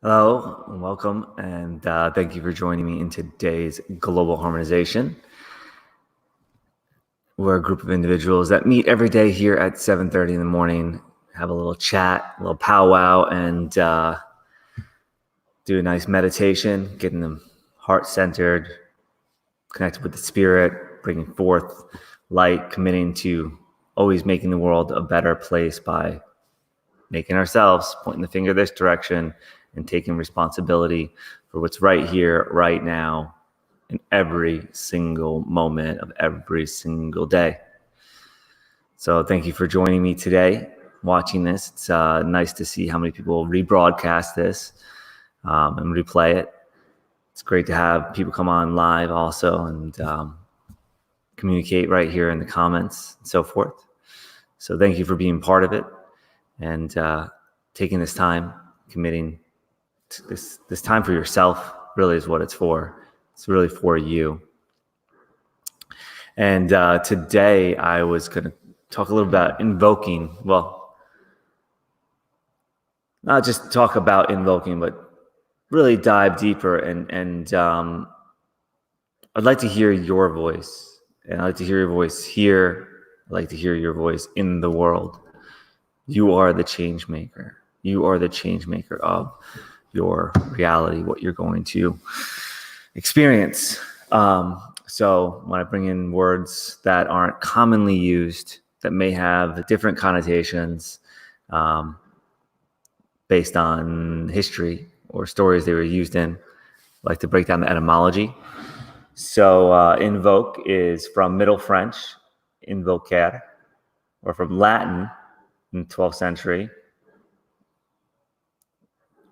Hello, and welcome, and thank you for joining me in today's Global Harmonization. We're a group of individuals that meet every day here at 7:30 in the morning, have a little chat, a little powwow, and do a nice meditation, getting them heart-centered, connected with the spirit, bringing forth light, committing to always making the world a better place by making ourselves, pointing the finger this direction, and taking responsibility for what's right here, right now, in every single moment of every single day. So thank you for joining me today, watching this. It's nice to see how many people rebroadcast this and replay it. It's great to have people come on live also and communicate right here in the comments and so forth. So thank you for being part of it and taking this time, committing to this time for yourself. Really is what it's for. It's really for you. And today I was going to talk a little about invoking. Well, not just talk about invoking, but really dive deeper. And I'd like to hear your voice. And I'd like to hear your voice here. I'd like to hear your voice in the world. You are the change maker. You are the change maker of your reality, what you're going to experience. So when I bring in words that aren't commonly used, that may have different connotations based on history or stories they were used in, I like to break down the etymology. So invoke is from Middle French, invocare, or from Latin in the 12th century,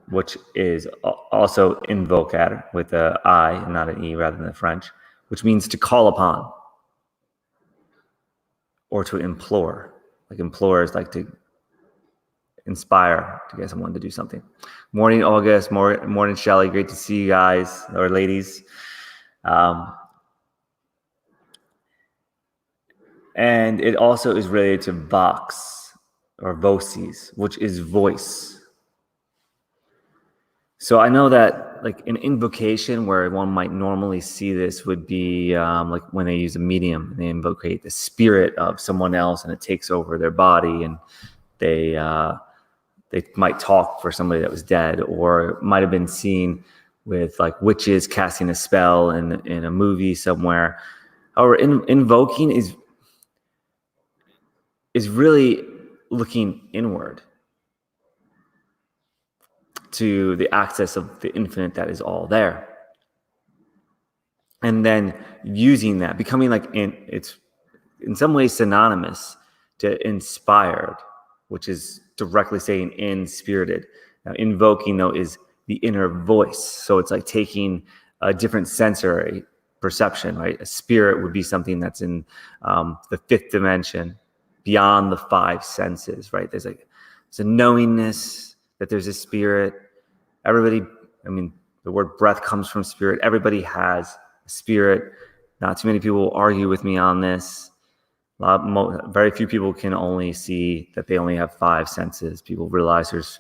which is also invocar with an I and not an E rather than the French, which means to call upon or to implore. Like implore is like to inspire, to get someone to do something. Morning, August. Morning, Shelly. Great to see you guys or ladies. And it also is related to vox or voces, which is voice. So I know that like an invocation where one might normally see this would be like when they use a medium and they invocate the spirit of someone else and it takes over their body and they might talk for somebody that was dead, or it might have been seen with like witches casting a spell in a movie somewhere. However, invoking is really looking inward to the access of the infinite that is all there. And then using that, becoming like it's in some ways synonymous to inspired, which is directly saying inspirited. Now, invoking, though, is the inner voice. So it's like taking a different sensory perception, right? A spirit would be something that's in the fifth dimension, beyond the five senses, right? There's a knowingness that there's a spirit. Everybody, I mean, the word breath comes from spirit. Everybody has a spirit. Not too many people will argue with me on this. Very few people can only see that they only have five senses. People realize there's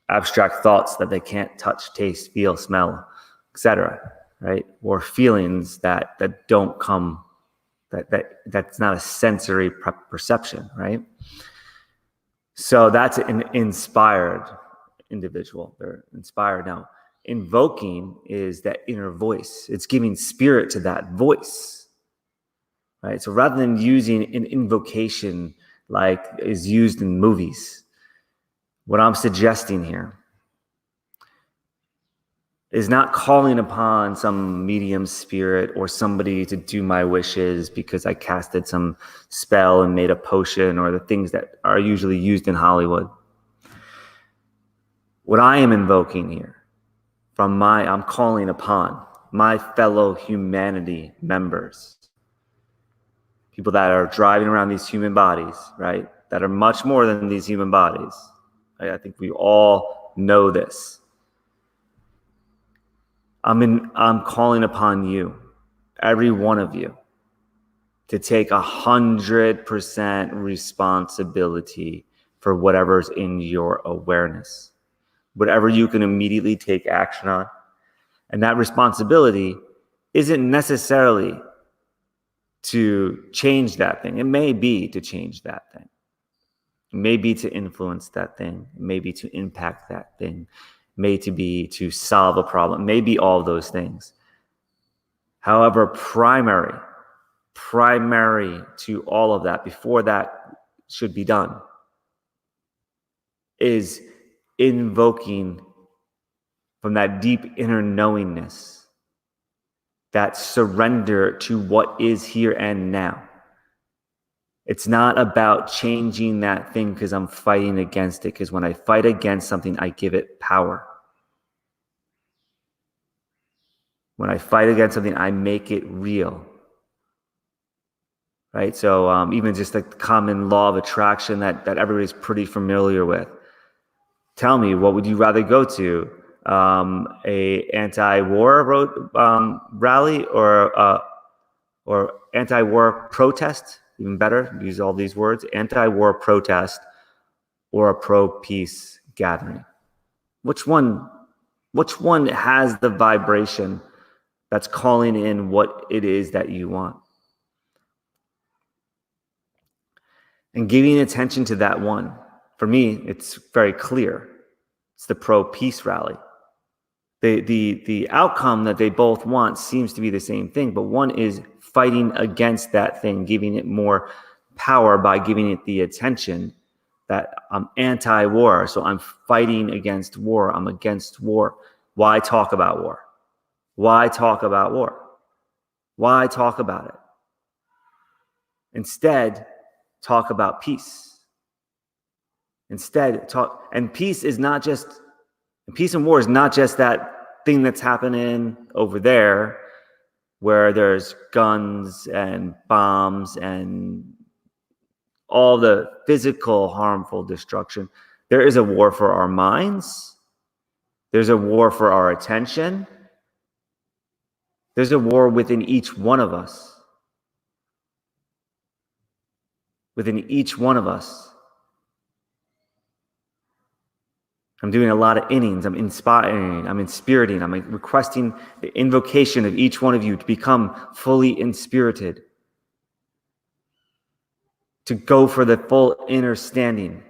abstract thoughts that they can't touch, taste, feel, smell, etc. Right? Or feelings that don't come. That's not a sensory perception, right? So that's an inspired individual. They're inspired. Now, invoking is that inner voice. It's giving spirit to that voice, right? So rather than using an invocation like is used in movies, what I'm suggesting here is not calling upon some medium spirit or somebody to do my wishes because I casted some spell and made a potion, or the things that are usually used in Hollywood. What I am invoking here I'm calling upon my fellow humanity members, people that are driving around these human bodies, right? That are much more than these human bodies. I think we all know this. I'm calling upon you, every one of you, to take 100% responsibility for whatever's in your awareness. whatever you can immediately take action on. And that responsibility isn't necessarily to change that thing. It may be to change that thing. It may be to influence that thing. It may be to impact that thing. It may be to solve a problem. It may be all of those things. However, primary to all of that, before that should be done, is invoking from that deep inner knowingness, that surrender to what is here and now. It's not about changing that thing because I'm fighting against it, because when I fight against something, I give it power. When I fight against something, I make it real. Right? So even just the common law of attraction that everybody's pretty familiar with. Tell me, what would you rather go to? A anti-war rally or anti-war protest? Even better, use all these words. Anti-war protest or a pro-peace gathering? Which one has the vibration that's calling in what it is that you want? And giving attention to that one, for me, it's very clear. It's the pro-peace rally. The outcome that they both want seems to be the same thing, but one is fighting against that thing, giving it more power by giving it the attention that I'm anti-war, so I'm fighting against war. I'm against war. Why talk about war? Why talk about war? Why talk about it? Instead, talk about peace. Instead, talk, and peace is not just, peace and war is not just that thing that's happening over there where there's guns and bombs and all the physical harmful destruction. There is a war for our minds. There's a war for our attention. There's a war within each one of us. Within each one of us. I'm doing a lot of innings. I'm inspiring. I'm inspiriting. I'm requesting the invocation of each one of you to become fully inspirited. To go for the full inner standing.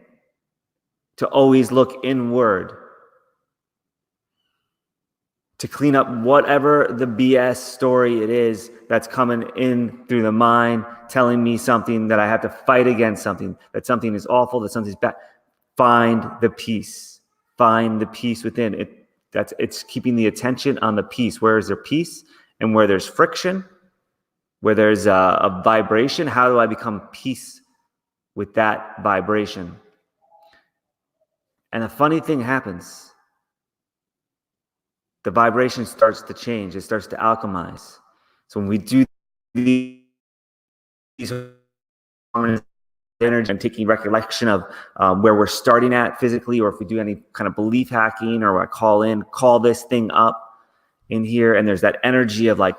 To always look inward. To clean up whatever the BS story it is that's coming in through the mind, telling me something that I have to fight against something, that something is awful, that something's bad. Find the peace. Find the peace within it. It's keeping the attention on the peace. Where is there peace? And where there's friction, where there's a vibration, how do I become peace with that vibration? And a funny thing happens. The vibration starts to change. It starts to alchemize. So when we do these energy and taking recollection of where we're starting at physically, or if we do any kind of belief hacking, or I call this thing up in here, and there's that energy of like,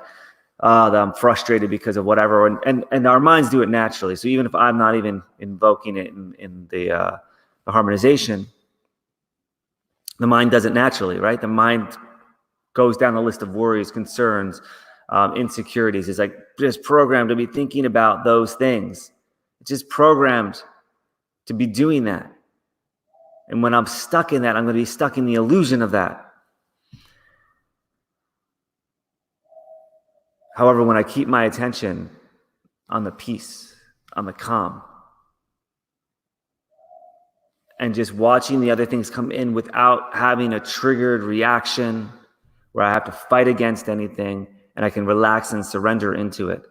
that I'm frustrated because of whatever, and our minds do it naturally. So even if I'm not even invoking it in the harmonization, the mind does it naturally, right? The mind goes down the list of worries, concerns, insecurities. It's like just programmed to be thinking about those things. It's just programmed to be doing that. And when I'm stuck in that, I'm going to be stuck in the illusion of that. However, when I keep my attention on the peace, on the calm, and just watching the other things come in without having a triggered reaction where I have to fight against anything, and I can relax and surrender into it.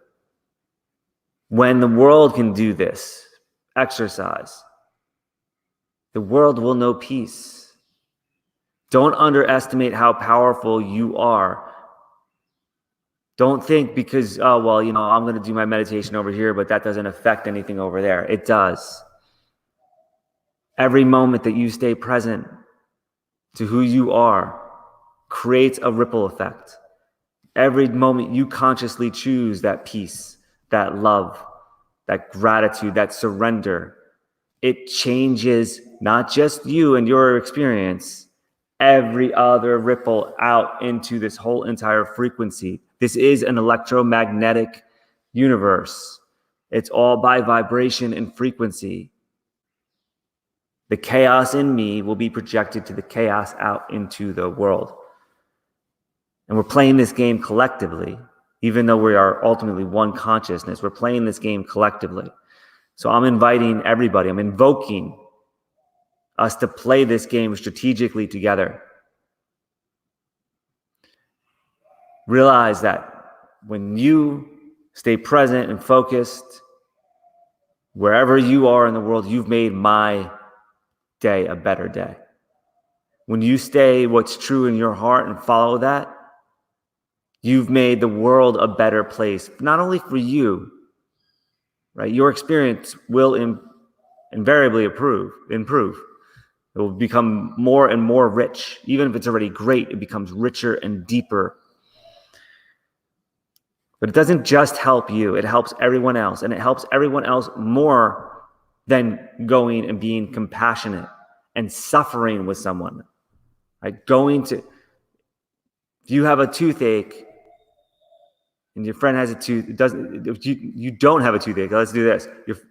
When the world can do this exercise, the world will know peace. Don't underestimate how powerful you are. Don't think because, oh, well, I'm going to do my meditation over here, but that doesn't affect anything over there. It does. Every moment that you stay present to who you are creates a ripple effect. Every moment you consciously choose that peace, that love, that gratitude, that surrender, it changes not just you and your experience, every other ripple out into this whole entire frequency. This is an electromagnetic universe. It's all by vibration and frequency. The chaos in me will be projected to the chaos out into the world. And we're playing this game collectively, even though we are ultimately one consciousness. We're playing this game collectively. So I'm inviting everybody, I'm invoking us to play this game strategically together. Realize that when you stay present and focused, wherever you are in the world, you've made my day a better day. When you stay what's true in your heart and follow that, you've made the world a better place, not only for you, right? Your experience will invariably improve. It will become more and more rich. Even if it's already great, it becomes richer and deeper. But it doesn't just help you, it helps everyone else. And it helps everyone else more than going and being compassionate and suffering with someone. Right? If you have a toothache and your friend has a you don't have a toothache, let's do this.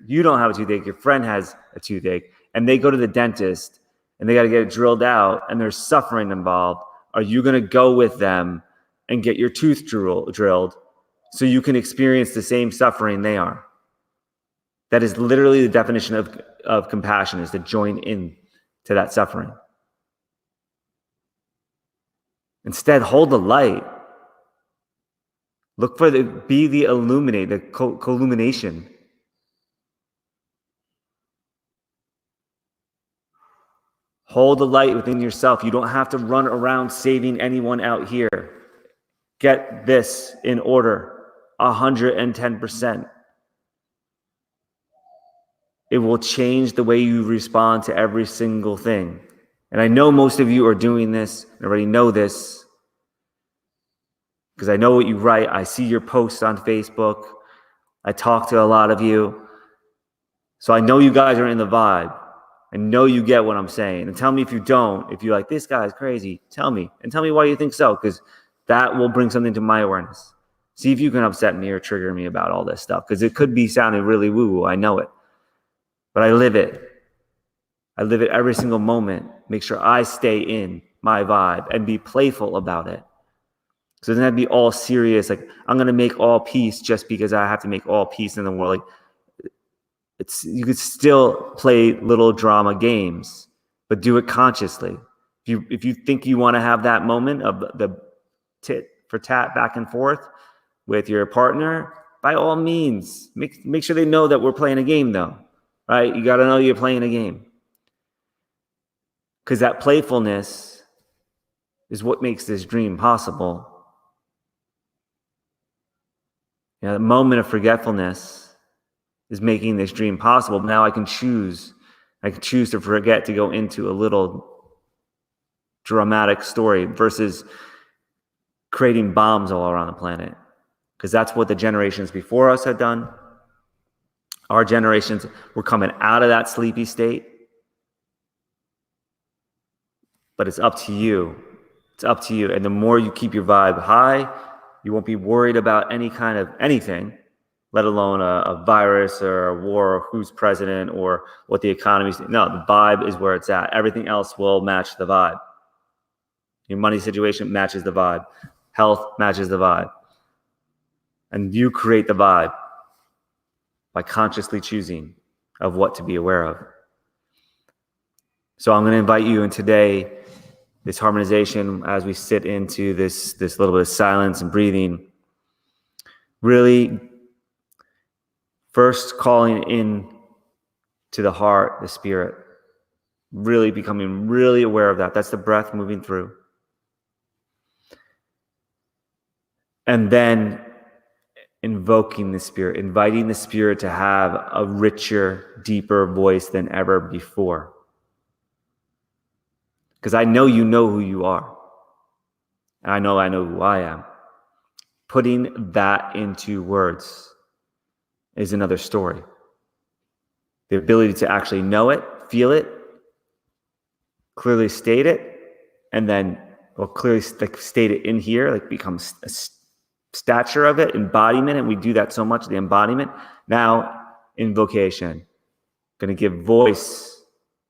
You don't have a toothache, your friend has a toothache, and they go to the dentist and they got to get it drilled out and there's suffering involved. Are you going to go with them and get your tooth drilled so you can experience the same suffering they are? That is literally the definition of compassion, is to join in to that suffering. Instead, hold the light. Look for be the illuminate, the co-illumination. Hold the light within yourself. You don't have to run around saving anyone out here. Get this in order, 110%. It will change the way you respond to every single thing. And I know most of you are doing this, and already know this, because I know what you write. I see your posts on Facebook. I talk to a lot of you. So I know you guys are in the vibe. I know you get what I'm saying. And tell me if you don't. If you're like, this guy's crazy, tell me. And tell me why you think so, because that will bring something to my awareness. See if you can upset me or trigger me about all this stuff, because it could be sounding really woo-woo. I know it. But I live it. I live it every single moment. Make sure I stay in my vibe and be playful about it. So it doesn't have to be all serious. Like, I'm going to make all peace just because I have to make all peace in the world. Like, you could still play little drama games, but do it consciously. If you think you want to have that moment of the tit for tat back and forth with your partner, by all means, make sure they know that we're playing a game, though, right? You got to know you're playing a game, because that playfulness is what makes this dream possible. You know, the moment of forgetfulness is making this dream possible. Now I can choose to forget, to go into a little dramatic story versus creating bombs all around the planet. Because that's what the generations before us had done. Our generations were coming out of that sleepy state. But it's up to you. It's up to you. And the more you keep your vibe high, you won't be worried about any kind of anything, let alone a virus or a war or who's president or what the economy's doing. No, the vibe is where it's at. Everything else will match the vibe. Your money situation matches the vibe. Health matches the vibe. And you create the vibe by consciously choosing of what to be aware of. So I'm going to invite you in today, this harmonization, as we sit into this little bit of silence and breathing, really first calling in to the heart, the spirit, really becoming really aware of that. That's the breath moving through. And then invoking the spirit, inviting the spirit to have a richer, deeper voice than ever before. Because I know you know who you are. And I know who I am. Putting that into words is another story. The ability to actually know it, feel it, clearly state it, and then we'll clearly state it in here, like becomes a stature of it, embodiment, and we do that so much, the embodiment. Now, invocation, going to give voice,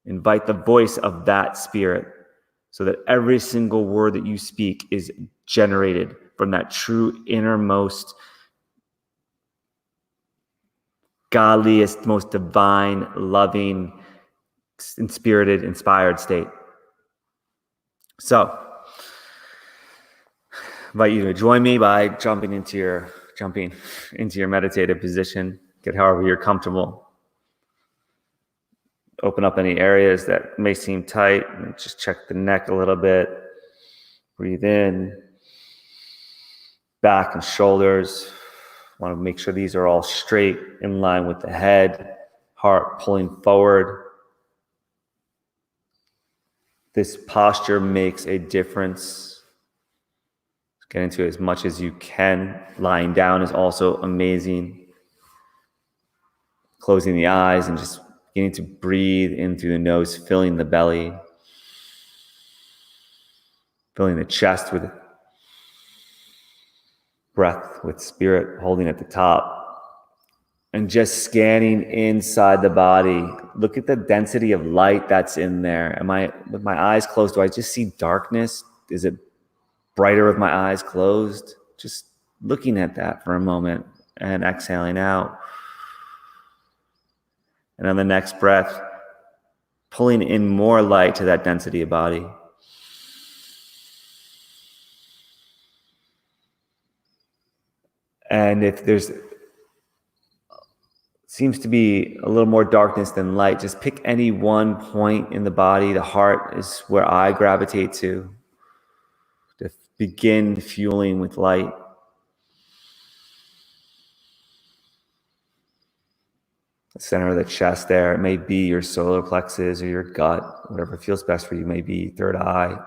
invite the voice of that spirit, so that every single word that you speak is generated from that true innermost, godliest, most divine, loving, inspirited, inspired state. So, invite you to join me by jumping into your meditative position. Get however you're comfortable. Open up any areas that may seem tight, and just check the neck a little bit. Breathe in, back and shoulders. Want to make sure these are all straight, in line with the head, heart pulling forward. This posture makes a difference. Get into it as much as you can. Lying down is also amazing. Closing the eyes and just beginning to breathe in through the nose, filling the belly, filling the chest with breath, with spirit holding at the top. And just scanning inside the body. Look at the density of light that's in there. With my eyes closed, do I just see darkness? Is it brighter with my eyes closed? Just looking at that for a moment and exhaling out. And on the next breath, pulling in more light to that density of body. And if there's seems to be a little more darkness than light, just pick any one point in the body. The heart is where I gravitate to begin fueling with light. The center of the chest there, it may be your solar plexus or your gut, whatever feels best for you, may be third eye.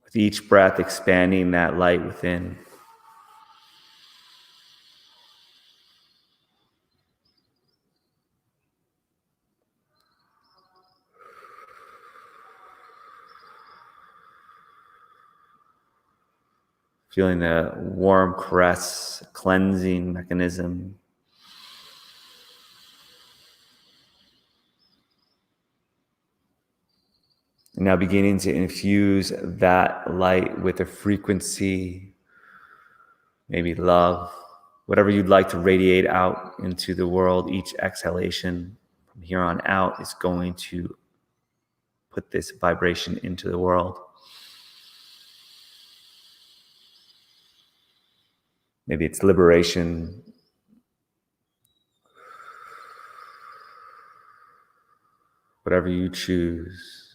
With each breath, expanding that light within. Feeling the warm caress, cleansing mechanism. And now beginning to infuse that light with a frequency, maybe love, whatever you'd like to radiate out into the world. Each exhalation from here on out is going to put this vibration into the world. Maybe it's liberation. Whatever you choose.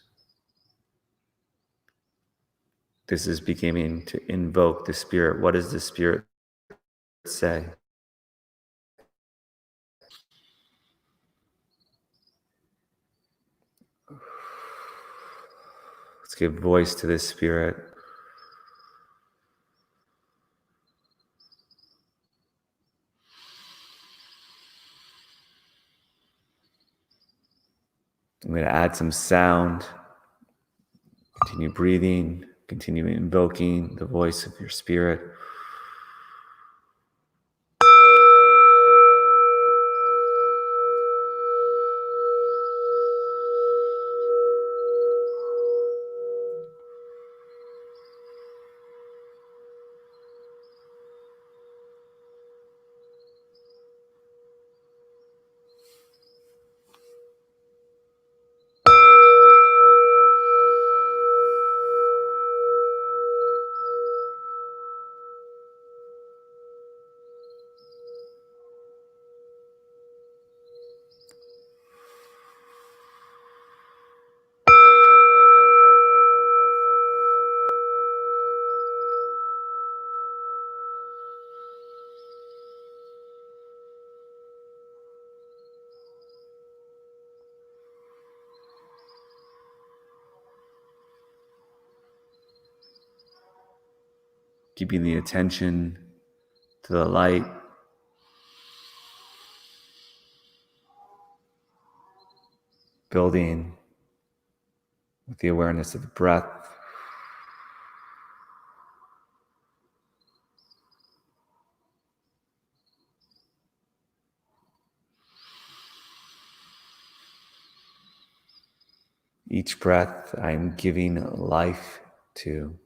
This is beginning to invoke the spirit. What does the spirit say? Let's give voice to this spirit. I'm going to add some sound. Continue breathing. Continue invoking the voice of your spirit. Keeping the attention to the light. building with the awareness of the breath. Each breath I'm giving life to.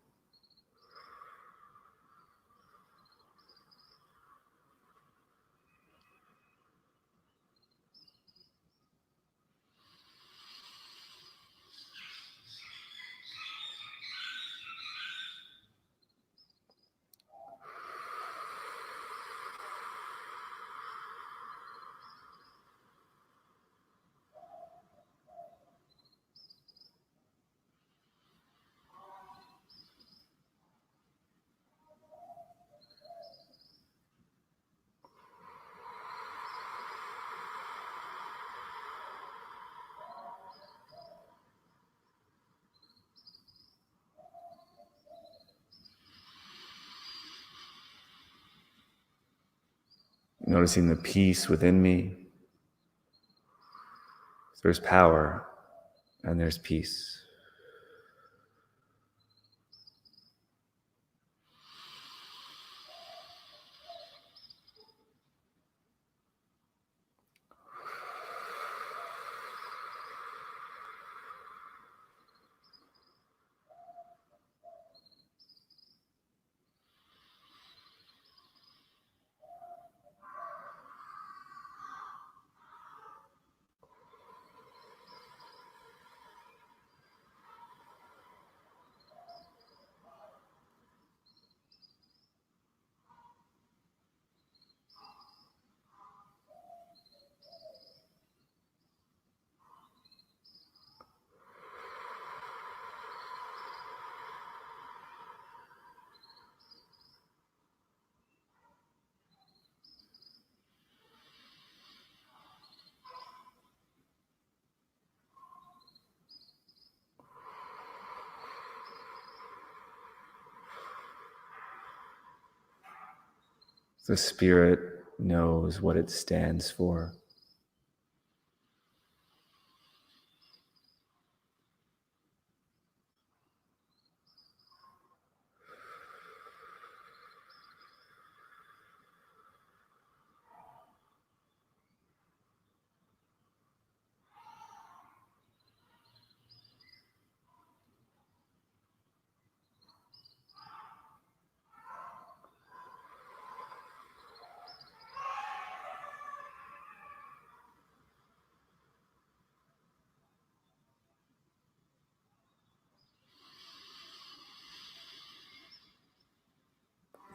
Noticing the peace within me. There's power and there's peace. The spirit knows what it stands for.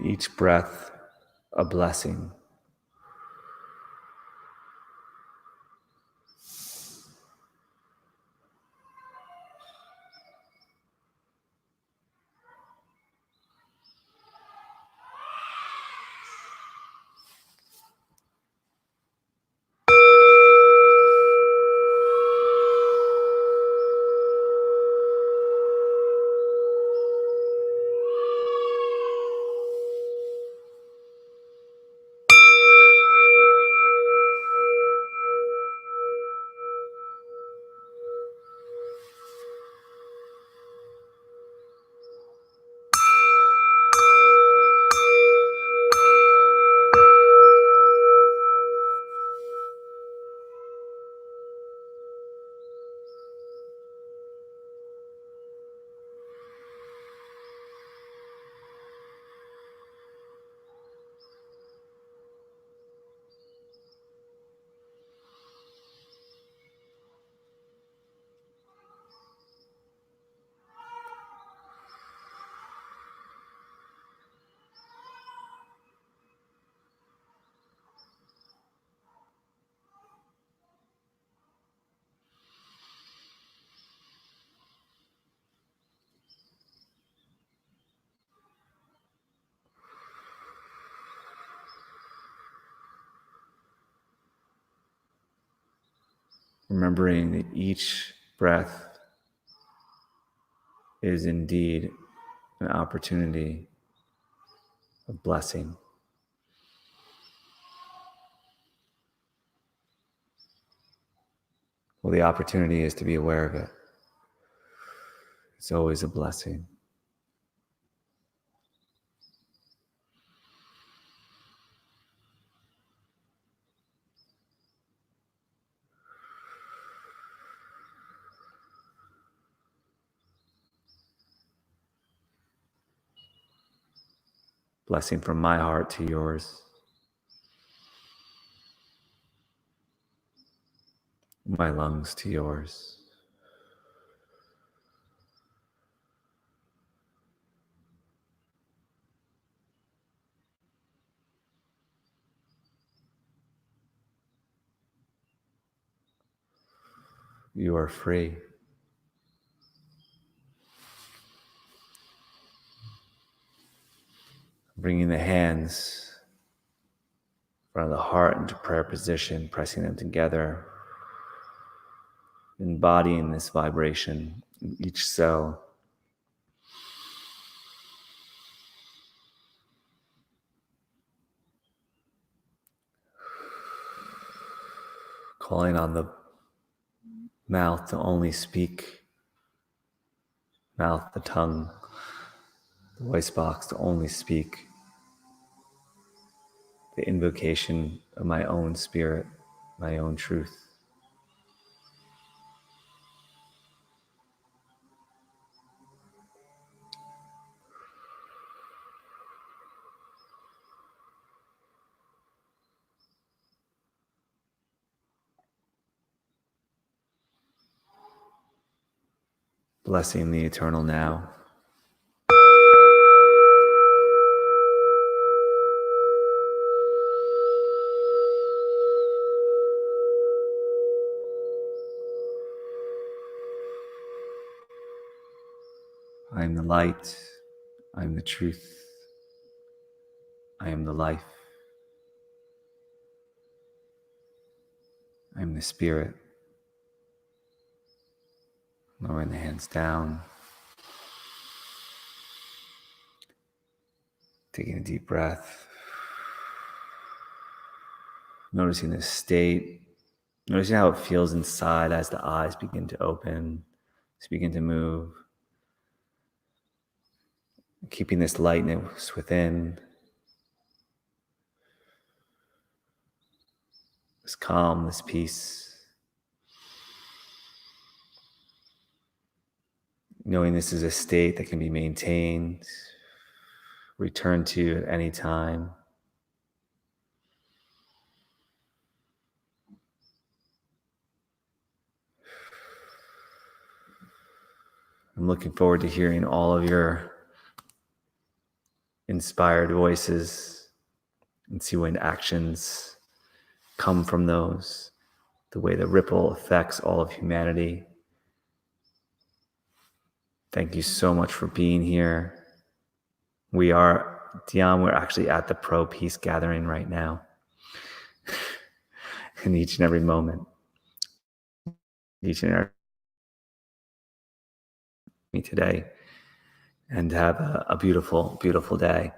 Each breath a blessing. Remembering that each breath is indeed an opportunity of blessing. the opportunity is to be aware of it. It's always a blessing. Blessing from my heart to yours. My lungs to yours. You are free. Bringing the hands in front of the heart into prayer position, pressing them together, embodying this vibration in each cell. Calling on the mouth to only speak, the tongue, the voice box to only speak the invocation of my own spirit, my own truth. Blessing the eternal now. I am the light. I am the truth. I am the life. I am the spirit. Lowering the hands down. Taking a deep breath. Noticing this state. Noticing how it feels inside as the eyes begin to open, begin to move. Keeping this lightness within. This calm, this peace. Knowing this is a state that can be maintained, returned to at any time. I'm looking forward to hearing all of your inspired voices and see when actions come from those, the way the ripple affects all of humanity. Thank you so much for being here. Dion, we're actually at the Pro Peace Gathering right now. In each and every moment. Each and every me today. And have a beautiful, beautiful day.